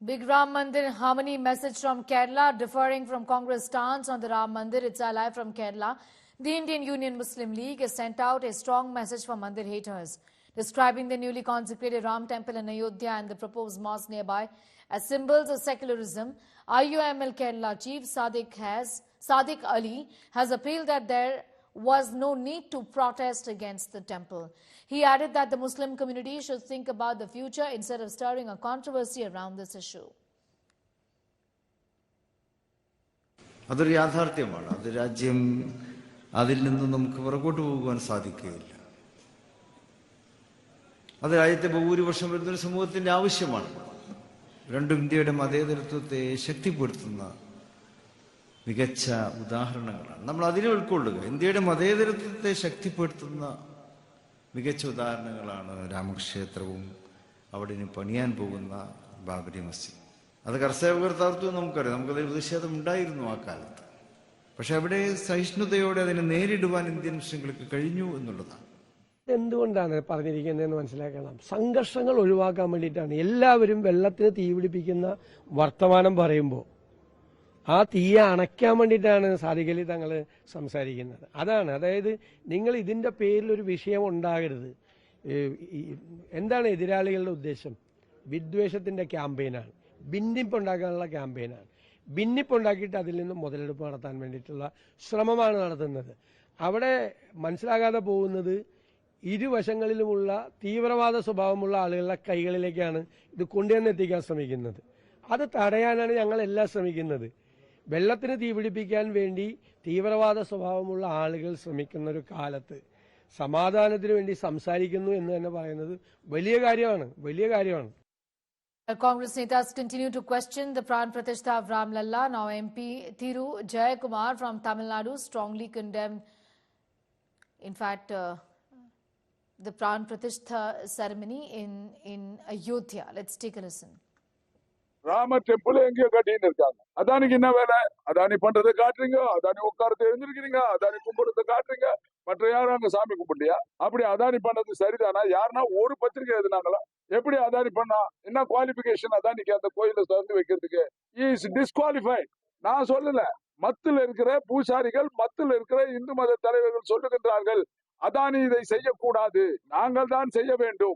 Big Ram Mandir harmony message from Kerala, differing from Congress stance on the Ram Mandir. It's alive from Kerala. The Indian Union Muslim League has sent out a strong message for Mandir haters, describing the newly consecrated Ram temple in Ayodhya and the proposed mosque nearby as symbols of secularism. IUML Kerala chief Sadiq Ali has appealed that there was no need to protest against the temple. He added that the Muslim community should think about the future instead of stirring a controversy around this issue. അതൊരു യാഥാർത്ഥ്യമാണ്. അത് രാജ്യം അതിൽ നിന്ന് നമുക്ക് പുറകോട്ട് പോകുവാൻ സാധിക്കുകയില്ല. അത് രാജ്യത്തെ ഭൂരിപക്ഷം വരുന്നൊരു സമൂഹത്തിന്റെ ആവശ്യമാണ്. രണ്ടും ഇന്ത്യയുടെ മതേതരത്വത്തെ ശക്തിപ്പെടുത്തുന്ന മികച്ച ഉദാഹരണങ്ങളാണ്. നമ്മൾ അതിനെ ഉൾക്കൊള്ളുക. ഇന്ത്യയുടെ മതേതരത്വത്തെ ശക്തിപ്പെടുത്തുന്ന മികച്ച ഉദാഹരണങ്ങളാണ് രാമക്ഷേത്രവും അവിടെ ഇനി പണിയാൻ പോകുന്ന ബാബരി മസ്ജിദ്. അത് കർസേവകർ തകർത്തു നമുക്കറിയാം. നമുക്കതിൽ പ്രതിഷേധം ഉണ്ടായിരുന്നു ആ കാലത്ത്. പക്ഷെ അവിടെ സഹിഷ്ണുതയോടെ അതിനെ നേരിടുവാൻ ഇന്ത്യൻ മുസ്ലിങ്ങൾക്ക് കഴിഞ്ഞു എന്നുള്ളതാണ്. എന്തുകൊണ്ടാണ് പറഞ്ഞിരിക്കുന്നതെന്ന് മനസ്സിലാക്കണം. സംഘർഷങ്ങൾ ഒഴിവാക്കാൻ വേണ്ടിയിട്ടാണ്. എല്ലാവരും വെള്ളത്തിന് തീപിടിപ്പിക്കുന്ന വർത്തമാനം പറയുമ്പോൾ ആ തീയെ അണയ്ക്കാൻ വേണ്ടിയിട്ടാണ് സാദിഖ് അലി തങ്ങൾ സംസാരിക്കുന്നത്. അതായത് നിങ്ങൾ ഇതിന്റെ പേരിൽ ഒരു വിഷയം ഉണ്ടാകരുത്. എന്താണ് എതിരാളികളുടെ ഉദ്ദേശം? വിദ്വേഷത്തിന്റെ ക്യാമ്പയിനാണ്, ഭിന്നിപ്പുണ്ടാക്കാനുള്ള ക്യാമ്പയിനാണ്. ഭിന്നിപ്പുണ്ടാക്കിയിട്ട് അതിൽ നിന്ന് മുതലെടുപ്പ് നടത്താൻ വേണ്ടിയിട്ടുള്ള ശ്രമമാണ് നടത്തുന്നത്. അവിടെ മനസ്സിലാകാതെ പോകുന്നത് ഇരുവശങ്ങളിലുമുള്ള തീവ്രവാദ സ്വഭാവമുള്ള ആളുകളുടെ കൈകളിലേക്കാണ് ഇത് കൊണ്ടുവന്നെത്തിക്കാൻ ശ്രമിക്കുന്നത്. അത് തടയാനാണ് ഞങ്ങളെല്ലാം ശ്രമിക്കുന്നത്. വെള്ളത്തിന് തീപിടിപ്പിക്കാൻ വേണ്ടി തീവ്രവാദ സ്വഭാവമുള്ള ആളുകൾ ശ്രമിക്കുന്ന ഒരു കാലത്ത് സമാധാനത്തിന് വേണ്ടി സംസാരിക്കുന്നു എന്ന് തന്നെ പറയുന്നത് വലിയ കാര്യമാണ്. Congress netas continue to question the Pran Pratishtha of Ram Lalla. Now MP Thiru Jayakumar from Tamil Nadu strongly condemned, in fact, the Pran Pratishtha ceremony in Ayodhya. Let's take a listen. Rama temple எங்கேயோ கட்டின்னு இருக்காங்க. அதானிக்கு என்ன வேலை? அதானி பண்றதை காட்டுறீங்க, அதானி உட்காரத்தை எழுந்திருக்கிறீங்க, அதானி கும்பிடுறதை காட்டுறீங்க. மற்ற யாரும் அங்க சாமி கும்பிடலையா? அப்படி அதானி பண்ணது சரிதானா? யாருன்னா ஒரு பத்திரிகை எழுதினாங்களா? எப்படி அதானி பண்ணா? என்ன குவாலிபிகேஷன் அதானிக்கு அந்த கோயிலை திறந்து வைக்கிறதுக்கு? Is disqualified. நான் சொல்லல, மத்தில் இருக்கிற பூசாரிகள், மத்தில் இருக்கிற இந்து மத தலைவர்கள் சொல்லுகின்றார்கள் அதானி இதை செய்யக்கூடாது, நாங்கள் தான் செய்ய வேண்டும்.